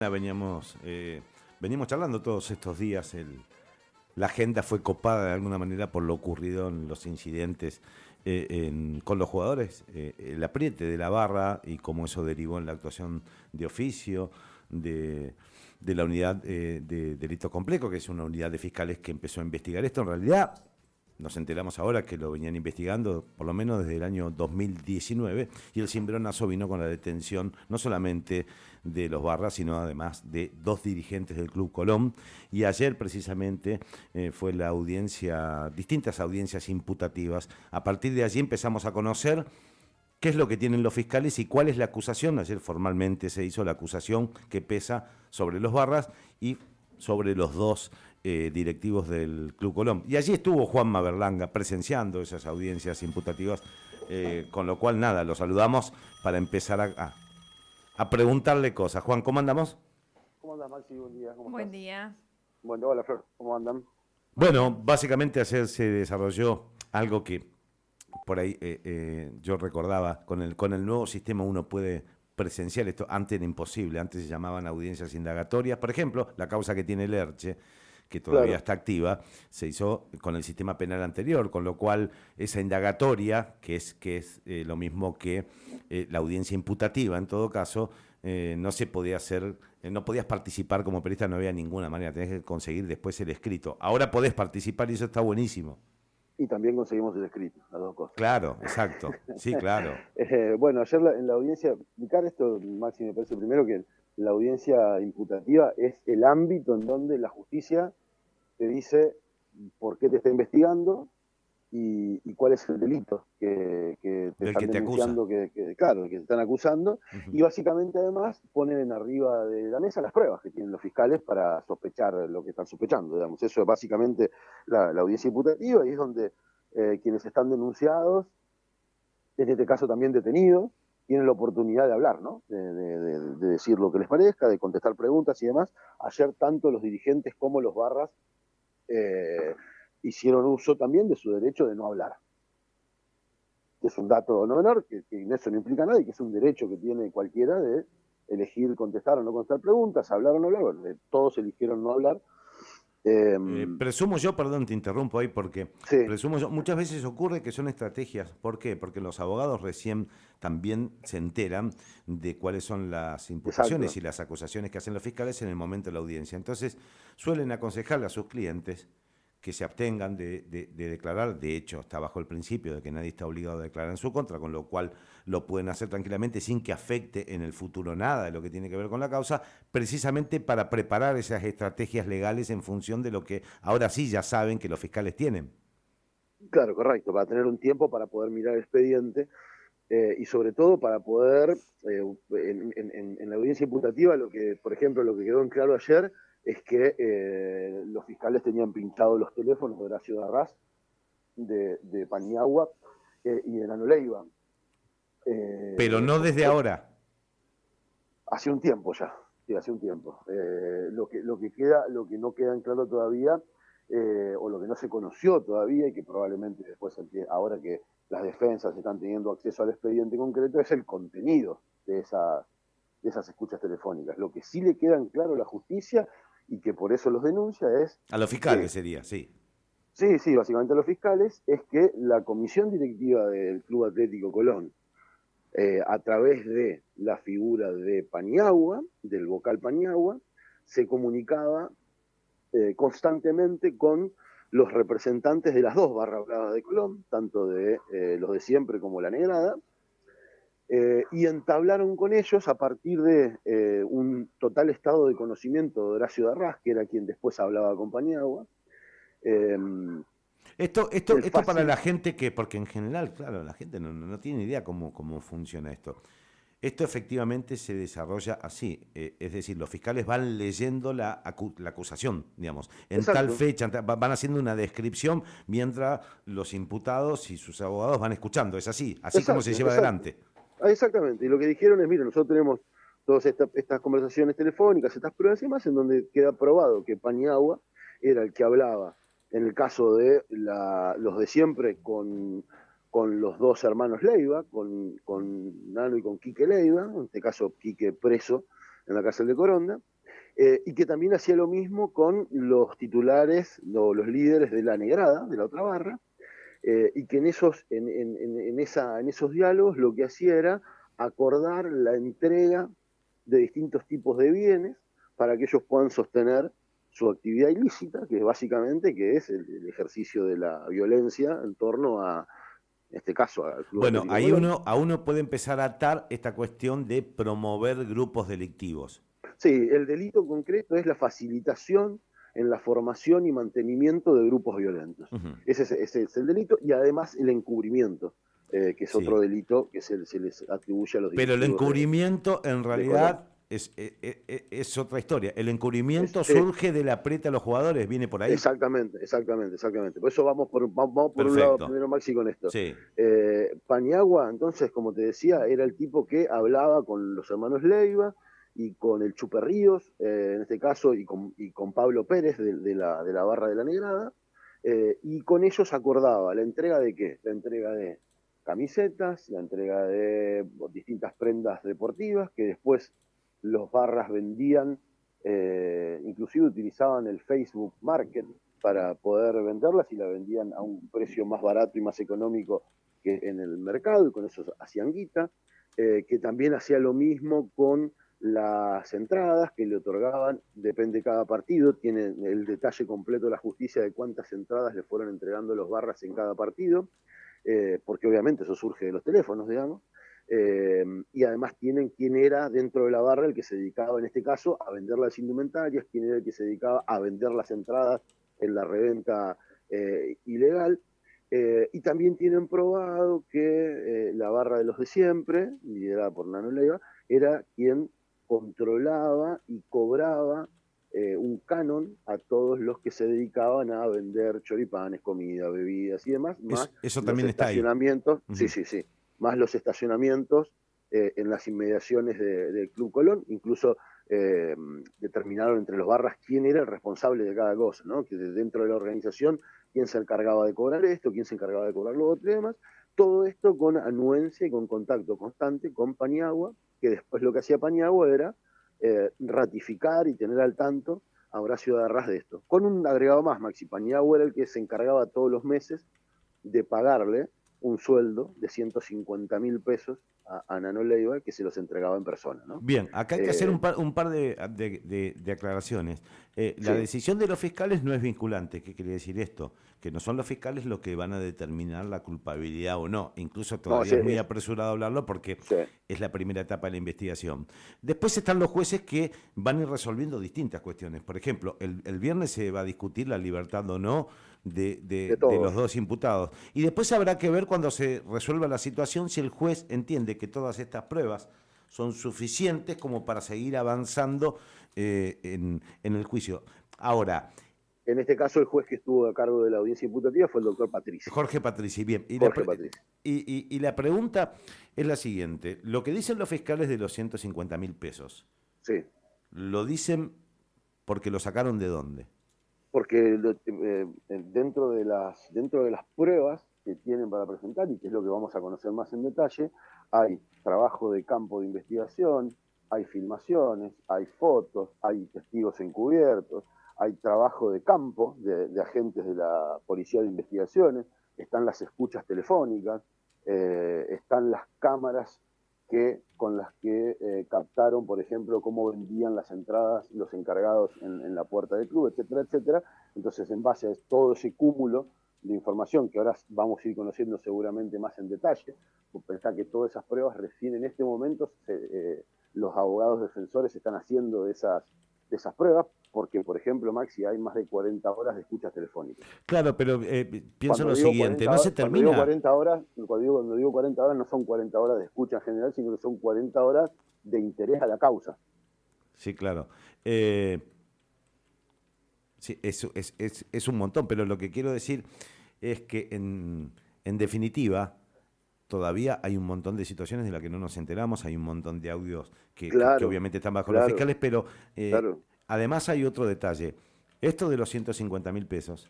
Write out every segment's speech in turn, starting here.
Veníamos charlando todos estos días. La agenda fue copada de alguna manera por lo ocurrido en los incidentes con los jugadores, el apriete de la barra y cómo eso derivó en la actuación de oficio de la unidad de delito complejo, que es una unidad de fiscales que empezó a investigar esto. En realidad, nos enteramos ahora que lo venían investigando por lo menos desde el año 2019 y el cimbronazo vino con la detención no solamente de los Barras, sino además de 2 dirigentes del Club Colón. Y ayer precisamente fue la audiencia, distintas audiencias imputativas. A partir de allí empezamos a conocer qué es lo que tienen los fiscales y cuál es la acusación. Ayer formalmente se hizo la acusación que pesa sobre los Barras y sobre los 2 directivos del Club Colón. Y allí estuvo Juanma Berlanga presenciando esas audiencias imputativas, con lo cual nada, lo saludamos para empezar a preguntarle cosas. Juan, ¿cómo andamos? ¿Cómo andas, Maxi? Buen día, ¿cómo Buen estás? día. Bueno, hola, Flor, ¿cómo andan? Bueno, básicamente ayer se desarrolló algo que por ahí yo recordaba, con el nuevo sistema uno puede presenciar esto, antes era imposible, antes se llamaban audiencias indagatorias. Por ejemplo, la causa que tiene Lerche, que todavía Claro, está activa, se hizo con el sistema penal anterior, con lo cual esa indagatoria, que es lo mismo que la audiencia imputativa, en todo caso, no se podía hacer, no podías participar como periodista, no había ninguna manera, tenés que conseguir después el escrito. Ahora podés participar y eso está buenísimo. y también conseguimos el escrito, las dos cosas. Claro, exacto, sí, claro. Bueno, ayer en la audiencia, explicar esto, Maxi, me parece primero que la audiencia imputativa es el ámbito en donde la justicia te dice por qué te está investigando y cuál es el delito que te Del están que te acusa. denunciando, claro, que te están acusando, Ujú. y básicamente además ponen en arriba de la mesa las pruebas que tienen los fiscales para sospechar lo que están sospechando, digamos. Eso es básicamente la audiencia imputativa y es donde quienes están denunciados, en este caso también detenidos, tienen la oportunidad de hablar, ¿no? De decir lo que les parezca, de contestar preguntas y demás. Ayer tanto los dirigentes como los barras eh, hicieron uso también de su derecho de no hablar, que es un dato no menor, que eso no implica nada y que es un derecho que tiene cualquiera de elegir contestar o no contestar preguntas, hablar o no hablar. Bueno, todos eligieron no hablar. Eh, Presumo yo, perdón, te interrumpo ahí porque sí, presumo yo, muchas veces ocurre que son estrategias. ¿Por qué? Porque los abogados recién también se enteran de cuáles son las imputaciones exacto. y las acusaciones que hacen los fiscales en el momento de la audiencia. Entonces, suelen aconsejarle a sus clientes que se abstengan de declarar. De hecho, está bajo el principio de que nadie está obligado a declarar en su contra, con lo cual lo pueden hacer tranquilamente sin que afecte en el futuro nada de lo que tiene que ver con la causa, precisamente para preparar esas estrategias legales en función de lo que ahora sí ya saben que los fiscales tienen. Claro, correcto, para tener un tiempo para poder mirar el expediente y sobre todo para poder, en la audiencia imputativa, lo que, por ejemplo, lo que quedó en claro ayer es que los fiscales tenían pinchados los teléfonos de Horacio Darrás, de Paniagua y de Nano Leiva. Pero no desde ahora. Hace un tiempo ya, sí, hace un tiempo. Lo que no queda en claro todavía, o lo que no se conoció todavía, y que probablemente después, ahora que las defensas están teniendo acceso al expediente concreto, es el contenido de esas escuchas telefónicas. Lo que sí le queda en claro a la justicia, y que por eso los denuncia, es A los fiscales que, sería, sí. sí, sí, básicamente a los fiscales, es que la comisión directiva del Club Atlético Colón, a través de la figura de Paniagua, del vocal Paniagua, se comunicaba constantemente con los representantes de las 2 barras bravas de Colón, tanto de los de siempre como la Negrada, y entablaron con ellos a partir de un total estado de conocimiento de Horacio Darrás, que era quien después hablaba con Paniagua, eh, el Esto para fácil. la gente que, porque en general, claro, la gente no tiene idea cómo funciona esto. Esto efectivamente se desarrolla así, es decir, los fiscales van leyendo la acusación, digamos, en tal Exacto, fecha, van haciendo una descripción mientras los imputados y sus abogados van escuchando, es así como se exacto, lleva exacto. adelante. Exactamente, y lo que dijeron es, mira, nosotros tenemos todas estas conversaciones telefónicas, estas pruebas y demás, en donde queda probado que Paniagua era el que hablaba, en el caso de los de siempre, con los 2 hermanos Leiva, con Nano y con Quique Leiva, en este caso Quique preso en la cárcel de Coronda, Y que también hacía lo mismo con los titulares o los líderes de la negrada, de la otra barra, y que en esos diálogos lo que hacía era acordar la entrega de distintos tipos de bienes para que ellos puedan sostener su actividad ilícita, que es básicamente que es el ejercicio de la violencia en torno a, en este caso, al Club Bueno, Atlético ahí Colón. uno puede empezar a atar esta cuestión de promover grupos delictivos. Sí, el delito concreto es la facilitación en la formación y mantenimiento de grupos violentos. Ujú. Ese es el delito y además el encubrimiento, que es Sí. otro delito que se les atribuye a los Pero el directivos encubrimiento en de Colón. realidad es otra historia. El encubrimiento Sí, surge del apriete a los jugadores, ¿viene por ahí? exactamente. Por eso vamos por un lado Perfecto. primero, Maxi, con esto. Sí. Paniagua, entonces, como te decía, era el tipo que hablaba con los hermanos Leiva y con el Chupe Ríos, en este caso, y con Pablo Pérez de la Barra de la Negrada, y con ellos acordaba la entrega de ¿qué? La entrega de camisetas, la entrega de distintas prendas deportivas que después los barras vendían, inclusive utilizaban el Facebook Market para poder venderlas y la vendían a un precio más barato y más económico que en el mercado, y con eso hacían guita, que también hacía lo mismo con las entradas que le otorgaban, depende de cada partido, tiene el detalle completo de la justicia de cuántas entradas le fueron entregando los barras en cada partido, porque obviamente eso surge de los teléfonos, digamos, y además tienen quién era dentro de la barra el que se dedicaba en este caso a vender las indumentarias, quién era el que se dedicaba a vender las entradas en la reventa ilegal, y también tienen probado que la barra de los de siempre, liderada por Nano Leiva, era quien controlaba y cobraba un canon a todos los que se dedicaban a vender choripanes, comida, bebidas y demás, más Eso los también está ahí. estacionamientos, Uh-huh. sí, más los estacionamientos en las inmediaciones del Club Colón, incluso determinaron entre los barras quién era el responsable de cada cosa, ¿no? Que dentro de la organización, quién se encargaba de cobrar esto, quién se encargaba de cobrar lo otro y demás, todo esto con anuencia y con contacto constante con Paniagua, que después lo que hacía Paniagua era ratificar y tener al tanto a Horacio de Arras de esto. Con un agregado más, Maxi Paniagua era el que se encargaba todos los meses de pagarle un sueldo de 150.000 pesos a Nano Leiva, que se los entregaba en persona, ¿no? Bien, acá hay que hacer un par de aclaraciones. La Sí. decisión de los fiscales no es vinculante. ¿Qué quiere decir esto? Que no son los fiscales los que van a determinar la culpabilidad o no. Incluso todavía es muy apresurado hablarlo porque es la primera etapa de la investigación. Después están los jueces que van a ir resolviendo distintas cuestiones. Por ejemplo, el viernes se va a discutir la libertad o no de los dos imputados. Y después habrá que ver cuando se resuelva la situación si el juez entiende que todas estas pruebas son suficientes como para seguir avanzando en el juicio. Ahora, en este caso el juez que estuvo a cargo de la audiencia imputativa fue el doctor Patrici. Jorge Patrici, bien. Patrici. Y la pregunta es la siguiente. Lo que dicen los fiscales de los 150.000 pesos, sí, ¿lo dicen porque lo sacaron de dónde? Porque dentro de las pruebas que tienen para presentar, y que es lo que vamos a conocer más en detalle, hay trabajo de campo de investigación, hay filmaciones, hay fotos, hay testigos encubiertos, hay trabajo de campo de agentes de la Policía de Investigaciones, están las escuchas telefónicas, están las cámaras con las que captaron, por ejemplo, cómo vendían las entradas los encargados en la puerta del club, etcétera, etcétera. Entonces, en base a todo ese cúmulo de información que ahora vamos a ir conociendo seguramente más en detalle, pensar que todas esas pruebas recién en este momento los abogados defensores están haciendo de esas pruebas, porque, por ejemplo, Maxi, hay más de 40 horas de escuchas telefónicas. Claro, pero pienso lo siguiente, ¿no se termina? Cuando digo 40 horas, no son 40 horas de escucha en general, sino que son 40 horas de interés a la causa. Sí, claro. Sí, eso es un montón, pero lo que quiero decir es que, en definitiva, todavía hay un montón de situaciones de las que no nos enteramos, hay un montón de audios que obviamente están bajo los fiscales, pero además hay otro detalle. Esto de los 150.000 pesos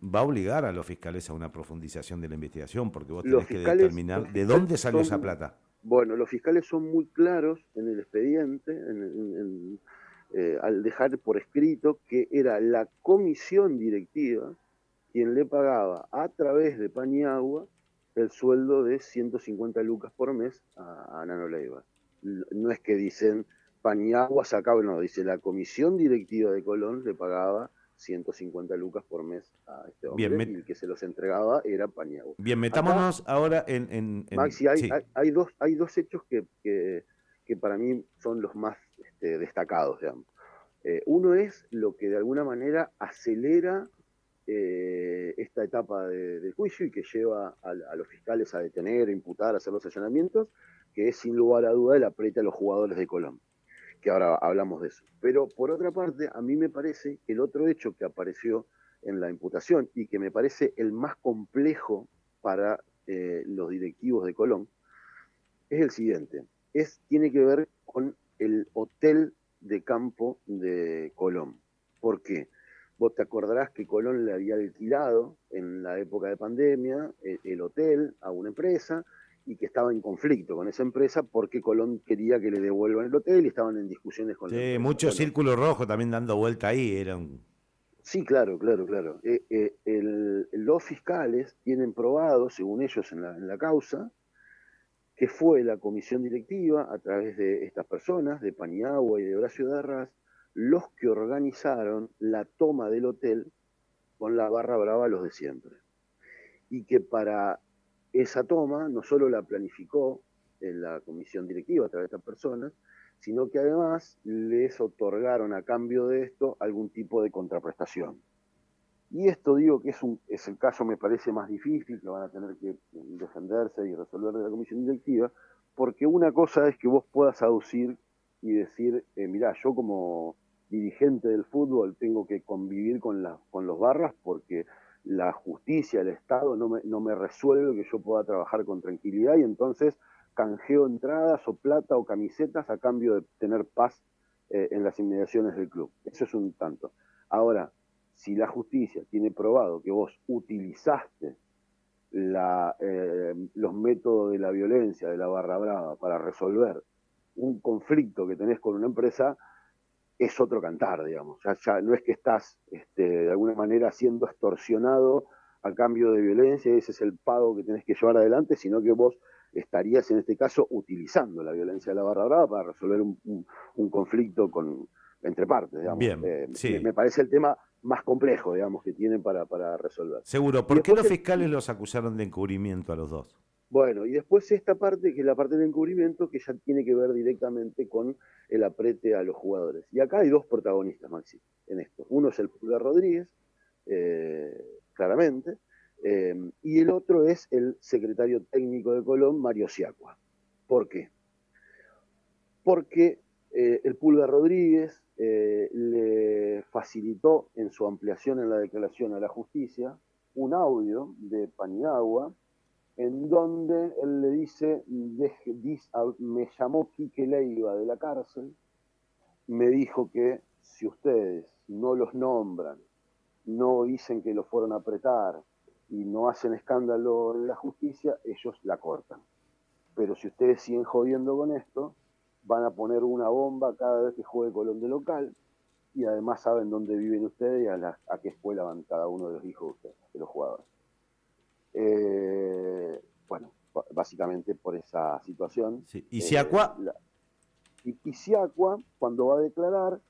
va a obligar a los fiscales a una profundización de la investigación, porque vos tenés que determinar de dónde salió esa plata. Bueno, los fiscales son muy claros en el expediente, al dejar por escrito que era la comisión directiva quien le pagaba a través de Paniagua el sueldo de 150 lucas por mes a Nano Leiva. No es que dicen Paniagua sacaba, no, dice la comisión directiva de Colón le pagaba 150 lucas por mes a este hombre y el que se los entregaba era Paniagua. Bien, metámonos acá, ahora en Maxi, hay dos hechos que para mí son los más destacados, digamos. Uno es lo que de alguna manera acelera esta etapa del juicio y que lleva a los fiscales a detener, a imputar, a hacer los allanamientos, que es sin lugar a duda el apriete a los jugadores de Colón, que ahora hablamos de eso. Pero por otra parte, a mí me parece que el otro hecho que apareció en la imputación y que me parece el más complejo para los directivos de Colón es el siguiente. Tiene que ver con el hotel de campo de Colón. ¿Por qué? Vos te acordarás que Colón le había alquilado en la época de pandemia el hotel a una empresa y que estaba en conflicto con esa empresa porque Colón quería que le devuelvan el hotel y estaban en discusiones con la empresa. Mucho círculo rojo también dando vuelta ahí. Sí, claro. Los fiscales tienen probado, según ellos en la causa, que fue la comisión directiva, a través de estas personas, de Paniagua y de Horacio Darras, los que organizaron la toma del hotel con la barra brava los de siempre. Y que para esa toma no solo la planificó en la comisión directiva a través de estas personas, sino que además les otorgaron a cambio de esto algún tipo de contraprestación. Y esto digo que es el caso, me parece, más difícil, que van a tener que defenderse y resolver de la comisión directiva, porque una cosa es que vos puedas aducir y decir, mirá, yo como dirigente del fútbol tengo que convivir con los barras porque la justicia, el Estado no me resuelve que yo pueda trabajar con tranquilidad y entonces canjeo entradas o plata o camisetas a cambio de tener paz en las inmediaciones del club. Eso es un tanto. Ahora, si la justicia tiene probado que vos utilizaste los métodos de la violencia, de la barra brava, para resolver un conflicto que tenés con una empresa, es otro cantar, digamos. Ya no es que estás de alguna manera siendo extorsionado a cambio de violencia, ese es el pago que tenés que llevar adelante, sino que vos estarías en este caso utilizando la violencia de la barra brava para resolver un conflicto entre partes, digamos. Bien, sí. Me parece el tema más complejo, digamos, que tienen para resolver. Seguro. ¿Por qué los fiscales los acusaron de encubrimiento a los dos? Bueno, y después esta parte, que es la parte del encubrimiento, que ya tiene que ver directamente con el aprete a los jugadores. Y acá hay dos protagonistas, Maxi, en esto. Uno es el Pulgar Rodríguez, claramente, y el otro es el secretario técnico de Colón, Mario Siacua. ¿Por qué? Porque el Pulgar Rodríguez le facilitó en su ampliación en la declaración a la justicia un audio de Paniagua en donde él le dice, me llamó Quique Leiva de la cárcel, me dijo que si ustedes no los nombran, no dicen que lo fueron a apretar y no hacen escándalo en la justicia, ellos la cortan. Pero si ustedes siguen jodiendo con esto, van a poner una bomba cada vez que juegue Colón de local y además saben dónde viven ustedes y a qué escuela van cada uno de los hijos de ustedes, de los jugadores. Bueno, básicamente por esa situación. Sí. ¿Y Siacua? Y Siacua, cuando va a declarar,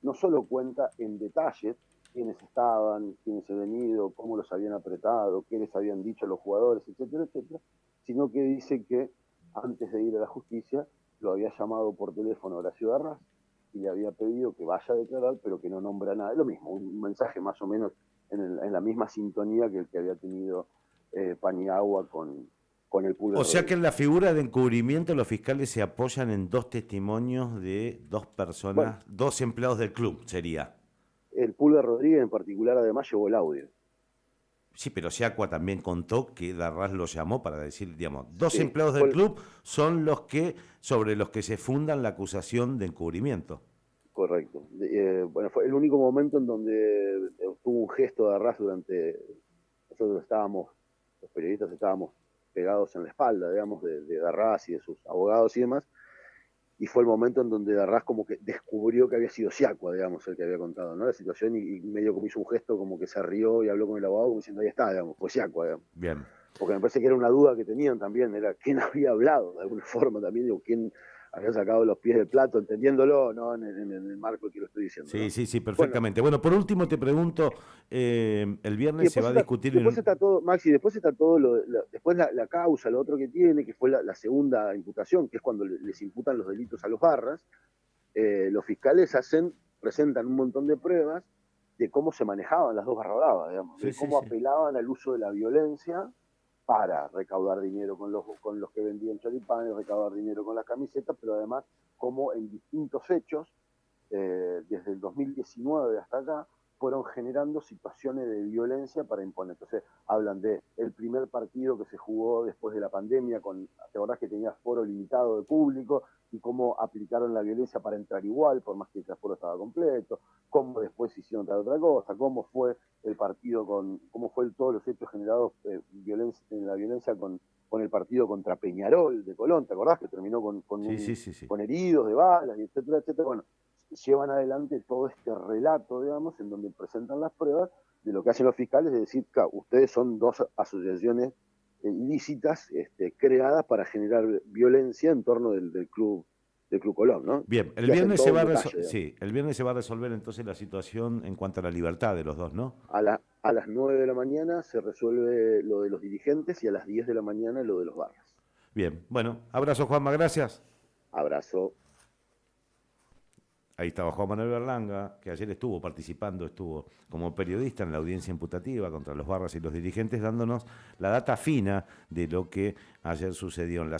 no solo cuenta en detalle quiénes estaban, quiénes habían ido, cómo los habían apretado, qué les habían dicho los jugadores, etcétera, etcétera, sino que dice que antes de ir a la justicia lo había llamado por teléfono a Horacio Darras y le había pedido que vaya a declarar, pero que no nombra nada. Es lo mismo, un mensaje más o menos en la misma sintonía que el que había tenido Paniagua con el Pulgar. O sea que en la figura de encubrimiento los fiscales se apoyan en dos testimonios de dos personas, dos empleados del club, sería. El Pulgar Rodríguez en particular además llevó el audio. Sí, pero Siacua también contó que Darras lo llamó para decir, digamos, dos empleados del club son sobre los que se fundan la acusación de encubrimiento. Correcto. Bueno, fue el único momento en donde tuvo un gesto de Darras nosotros los periodistas estábamos pegados en la espalda, digamos, de Darras y de sus abogados y demás, y fue el momento en donde Darrás como que descubrió que había sido Siacua, digamos, el que había contado, ¿no? La situación, y medio como hizo un gesto como que se rió y habló con el abogado como diciendo, ahí está, digamos, fue Siacua, digamos. Bien. Porque me parece que era una duda que tenían también, era quién había hablado, de alguna forma también, digo, quién había sacado los pies del plato, entendiéndolo, ¿no? En el marco que lo estoy diciendo, Sí, ¿no? sí, sí, perfectamente. Bueno, por último te pregunto, el viernes se va a discutir... Después está todo, Maxi, después está todo después la causa, lo otro que tiene, que fue la segunda imputación, que es cuando les imputan los delitos a los Barras. Los fiscales presentan un montón de pruebas de cómo se manejaban las dos barra bravas, digamos, Sí, de sí, cómo sí. apelaban al uso de la violencia para recaudar dinero con los que vendían choripanes, recaudar dinero con las camisetas, pero además cómo en distintos hechos, desde el 2019 hasta acá, fueron generando situaciones de violencia para imponer. Entonces, hablan de el primer partido que se jugó después de la pandemia, ¿te acordás que tenía foro limitado de público? Y cómo aplicaron la violencia para entrar igual, por más que el foro estaba completo, cómo después hicieron tal otra cosa, cómo fue el partido cómo fue todos los hechos generados en la violencia con el partido contra Peñarol de Colón, ¿te acordás? Que terminó Sí. con heridos de balas, y etcétera, etcétera. Bueno, llevan adelante todo este relato, digamos, en donde presentan las pruebas de lo que hacen los fiscales, es decir, claro, ustedes son dos asociaciones ilícitas creadas para generar violencia en torno del club Colón, ¿no? Bien, el Y hacen viernes se todo un va a detalle, sí, el viernes se va a resolver entonces la situación en cuanto a la libertad de los dos, ¿no? a las 9 de la mañana se resuelve lo de los dirigentes y a las 10 de la mañana lo de los Barras. Bien, bueno, abrazo Juanma, gracias. Abrazo. Ahí estaba Juan Manuel Berlanga, que ayer estuvo como periodista en la audiencia imputativa contra los Barras y los dirigentes, dándonos la data fina de lo que ayer sucedió en la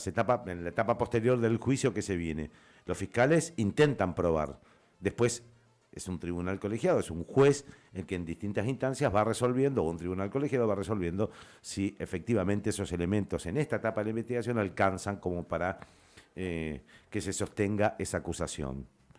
etapa posterior del juicio que se viene. Los fiscales intentan probar. Después es un tribunal colegiado, es un juez el que en distintas instancias va resolviendo, o un tribunal colegiado va resolviendo si efectivamente esos elementos en esta etapa de la investigación alcanzan como para que se sostenga esa acusación.